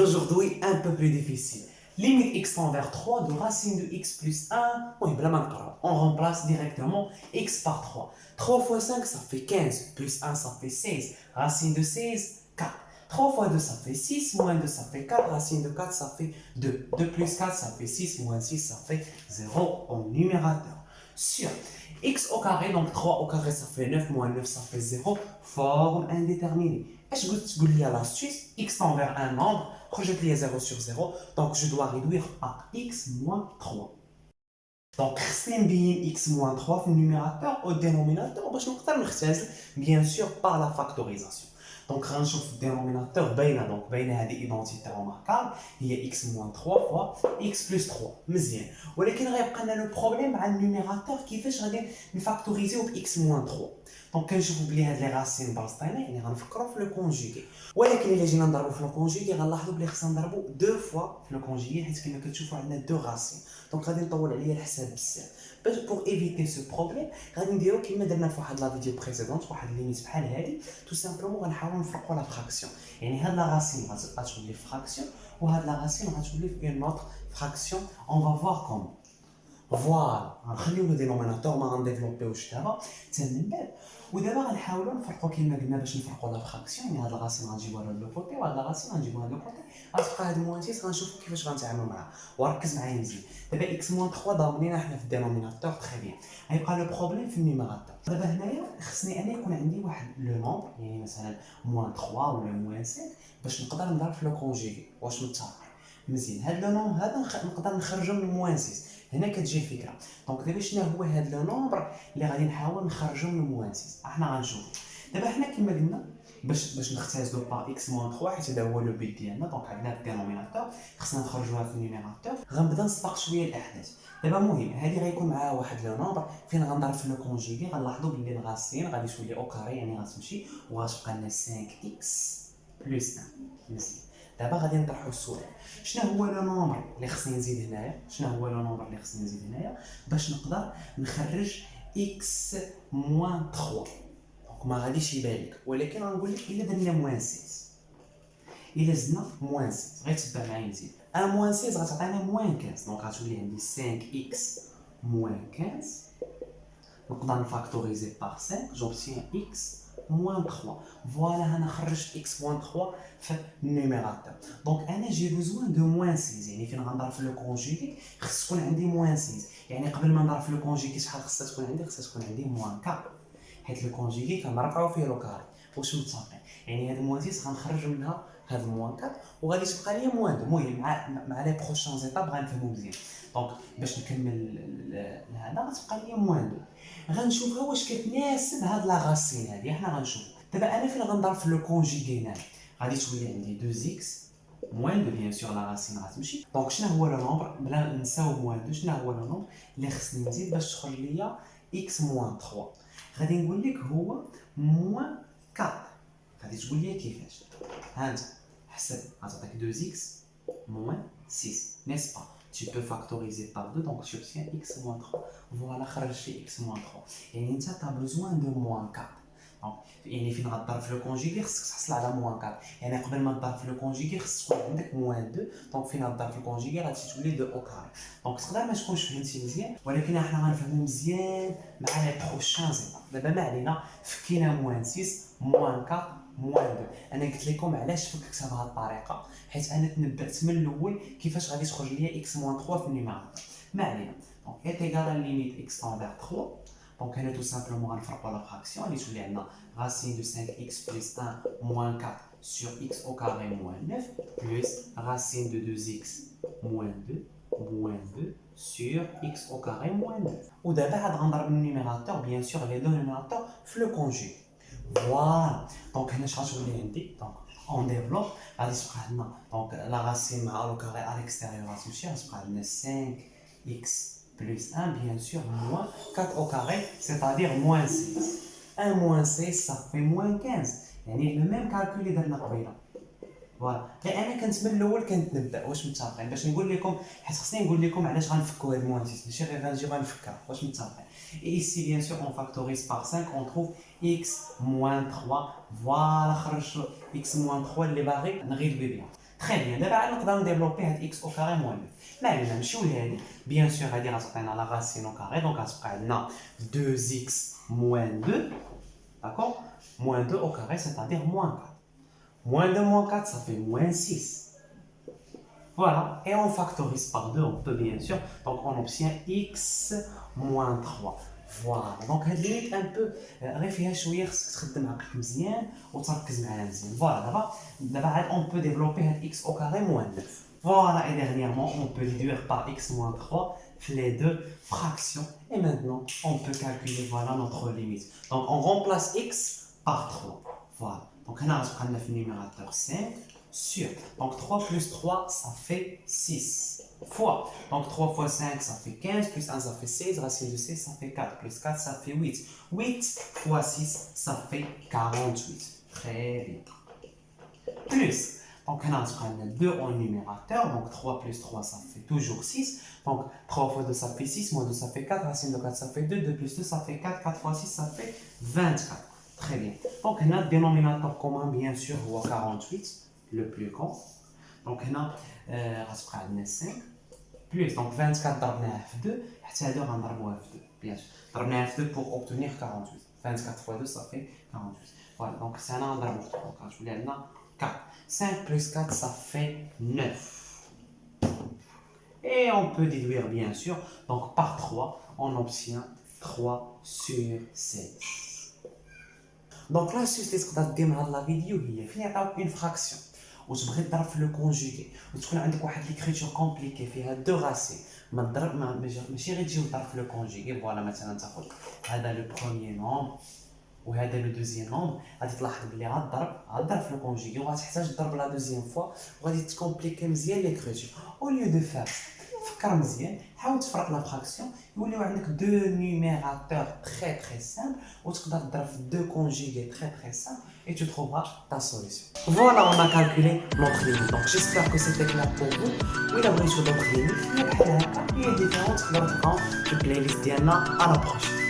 d'aujourd'hui un peu plus difficile. Limite x tend vers 3 de racine de x plus 1. Oui, on remplace directement x par 3. 3 fois 5, ça fait 15. Plus 1, ça fait 16. Racine de 16, 4. 3 fois 2, ça fait 6. Moins 2, ça fait 4. Racine de 4, ça fait 2. 2 plus 4, ça fait 6. Moins 6, ça fait 0 en numérateur. Sur x au carré, donc 3 au carré, ça fait 9. Moins 9, ça fait 0. Forme indéterminée. Et je vous dis à l'astuce, x tend vers un nombre, projette les 0 sur 0, donc je dois réduire à x moins 3. Donc, خصني نبين x moins 3 في النيميراتور au dénominateur باش نقدر نختزل bien sûr par la factorisation. Donc, غنشوف الدينوميناتور باينه هذه ايدونتيتي روماركابل هي x moins 3 fois x plus 3 مزيان. ولكن غيبقى لنا لو بروبليم مع النيميراتور كيفاش غادي نفاكتوريزيو ب x moins 3. دونك كنشوفوا بلي هاد لي راسين بسطينا يعني غنفكروا في لو كونجوغي، ولكن الا جينا نضربوا في لو كونجوغي غنلاحظوا بلي خصنا نضربوا دو فوا في لو كونجوغي حيت كما كتشوفوا عندنا دو راسين. دونك غادي نطول عليا الحساب بزاف. باش بور ايفيتي سو بروبليم غادي نديرو كما درنا في واحد لا فيديو بريسيدونت واحد ليميت بحال هادي تو سامبلومون غنحاولوا نفرقوا لا فراكسيون. يعني هاد لا راسين غتولي فراكسيون وهاد لا راسين غتولي في اون اوتر فراكسيون. اون فا فوار كومون. فوالا غنخليو لو دينوميناتور ما غنديفلوبيوش دابا حتى من بعد. ودابا غنحاولوا نفرقوا كما قلنا باش نفرقوا لا فراكسيون. يعني هاد الغاسين غنجيبوها لهاد لو كوتي وهاد الغاسين غنجيبوها لهاد لو كوتي. غتبقى هاد الموانتيس غنشوفوا كيفاش غنتعاملوا معاها. وركز معايا مزيان. دابا اكس موان 3 ضامنينها حنا في الدينوميناتور تري بيان. غيبقى لو بروبليم في النيميراتور. دابا هنايا خصني انا يكون عندي واحد لو نومبر يعني مثلا موان 3 ولا موان 5 باش نقدر نضرب في لو كونجيغي. واش متفقين؟ مزيان. هاد لو نومبر هذا نقدر نخرجو من موان 6. هنا كتجي الفكره. دونك دابا شنو هو هاد لو نومبر اللي غادي نحاول نخرجو من موان 6؟ احنا غنشوفو. دابا حنا كما قلنا باش نختزلو با اكس موان 3 حيت هذا هو لو بيت ديالنا. دونك عندنا الدينوميناتور خصنا نخرجوها في النيميراتور. غنبدا نسبق شويه الاحداث. دابا مهم هذه غيكون معاها واحد لو نومبر فين غنضرب في لو كونجيغي. غنلاحظوا بلي الغاسين غادي تولي او كاري يعني غتمشي وغتبقى لنا 5 اكس بلس 1. مزيان. دابا غادي نطرحوا السؤال. شنو هو لو نومبر اللي خصني نزيد هنايا؟ شنو هو لو نومبر اللي خصني نزيد هنايا باش نقدر نخرج اكس موان 3؟ دونك ما غاديش يبان لك، ولكن غنقول لك الا درنا موان 6. الا زدنا موان 6 غيتبع معايا مزيان. موان 6 غتعطينا موان 15. دونك غتولي عندي 5 اكس موان 15. نقدر نفاكتوريزي بار 5 جوبتيان اكس moins 3. Voilà, on a خرجت x moins 3 في النيميراتور. دونك انا جي بوزوان دو موان 6. يعني فين غنضرب في لو كونجوغي خص تكون عندي موان 6. يعني قبل ما نضرب في لو كونجوغي شحال خصها تكون عندي؟ خصها تكون عندي موان 4 حيت لو كونجوغي كنرفعوا فيه لو كاري. واش متفقين؟ يعني هاد موان 6 غنخرج منها هاد موان 4 وغادي تبقى لي موان 2. المهم مع لي بروشون زيتاب غنفهمو مزيان. دونك باش نكمل هذا غتبقى لي موان 2. غنشوفها واش كتناسب هاد لا غاسين هادي. حنا غنشوف دابا انا فين غنضرب في لو كونجوغي هنا غادي تولي عندي 2 اكس موان 2 بيان سور لا غاسين غتمشي. دونك شنو هو لو نومبر بلا نساو موان 2؟ شنو هو لو نومبر اللي خصني نزيد باش تخرج ليا اكس موان 3؟ غادي نقول لك هو موان 4. غادي تقول لي كيفاش؟ ها انت حسب غتعطيك 2 اكس موان 6 n'est-ce pas? Tu peux factoriser par 2, donc tu obtiens x moins 3. Voilà, خرجتي x moins 3. يعني انت t'as besoin de moins 4. Donc, يعني فين غتضرب في لو كونجوغي خصك تحصل على موان 4. يعني قبل ما تضرب في لو كونجوغي خصك تكون عندك موان 2. دونك فين غتضرب في الكونجوغي غادي تولي 2 او كاري. دونك تقدر ما تكونش فهمتي مزيان، ولكن احنا غنفهمو مزيان مع لي بروشان زيتاب. دابا ما علينا فكينا موان 6 موان 4 موان 2. انا قلت لكم علاش فككتها بهذه الطريقه حيت انا تنبأت من الاول كيفاش غادي تخرج ليا اكس موان 3 في النيميراتور. ما علينا. دونك ايت ايغال ليميت اكس تون فيغ 3. دونك هنا تو سامبلومون غنفرقوا لا فراكسيون اللي تولي عندنا racine de 5x plus 1 moins 4 sur x au carré moins 9 plus racine de 2x moins 2 sur x au carré moins 9. ودابا عاد غنضرب النيميراتور بيان سور لي دو نيميراتور في لو كونجوغي. فوالا. دونك هنا اش غتولي عندي؟ دونك اون ديفلوب غادي تبقى عندنا دونك لا راسين مع لو كاري ا ليكستيريور غتمشي غتبقى عندنا 5x plus 1 bien sûr moins 4 au carré c'est-à-dire moins 6. 1 moins 6 ça fait moins 15. يعني le même calcul اللي درنا قبيله. فوالا. غير انا كنت من الاول كنتنبأ. واش متفقين؟ باش نقول لكم حيت خصني نقول لكم علاش غنفكوا هاد موان 6 ماشي غير غنجي غنفكها. واش متفقين؟ Et ici bien sûr on factorise par 5 on trouve x moins 3. فوالا خرج x moins 3 اللي باغي نغيدوي بها. Très bien. D'abord, nous allons développer x au carré moins 9. Mais même si bien sûr, on a la racine au carré, donc on a 2x moins 2. D'accord? Moins 2 au carré, c'est-à-dire moins 4. Moins 2 moins 4, ça fait moins 6. Voilà. Et on factorise par 2, on peut bien sûr. Donc on obtient x moins 3. Voilà. Donc هاد ليميت un peu غير فيها شويه خصك تخدم عقلك مزيان وتركز معايا مزيان. Voilà. D'abord on peut développer x au carré moins 9. Voilà, et dernièrement, on peut déduire par x moins 3 les deux fractions. Et maintenant, on peut calculer voilà, notre limite. Donc, on remplace x par 3. Voilà. Donc, on a le numérateur 5 sur. Donc, 3 plus 3, ça fait 6. Fois. Donc, 3 fois 5, ça fait 15. Plus 1, ça fait 16. Racine de 6, ça fait 4. Plus 4, ça fait 8. 8 fois 6, ça fait 48. Très bien. Plus. Donc, on a 2 en numérateur. Donc, 3 plus 3, ça fait toujours 6. Donc, 3 fois 2, ça fait 6. Moins 2, ça fait 4. Racine de 4, ça fait 2. 2 plus 2, ça fait 4. 4 fois 6, ça fait 24. Très bien. Donc, on a le dénominateur commun, bien sûr, 48, le plus grand. Donc, on a 5. Plus, donc 24 ضربناه في 2. حتى هادو غنضربوها في 2. Bien sûr. ضربناها في 2 pour obtenir 48. 24 fois 2, ça fait 48. Voilà. Donc, c'est un endroit. Donc, je voulais aller 4. 5 plus 4, ça fait 9. Et on peut déduire, bien sûr, donc par 3, on obtient 3 sur 16. Donc l'astuce اللي تقدر دير مع la vidéo هي فين يعطيوك une fraction وتبغي تضرب في لو كونجوغي وتكون عندك واحد ليكريتور كومبليكي فيها دو راسين ما تضرب ماشي غير تجي وتضرب في لو كونجوغي. فوالا مثلا تاخذ هذا لو بروميير نومبر وهذا لو دوزيام نومبر غادي تلاحظ بلي غتضرب في لو كونجوغي وغتحتاج تضرب لا دوزيام فوا وغادي تكومبليكي مزيان ليكريتور. او ليو دو فار فكر مزيان حاول تفرق لا فراكسيون يوليو عندك دو نيميراتور تري سامبل وتقدر تضرب في دو كونجوغي تري سامبل et tu trouveras ta solution. Voilà, on a calculé notre limite. Donc j'espère que c'était clair pour vous. Oui, la vraie chose d'autres limites, il y a des différentes dans le playlist. À la prochaine.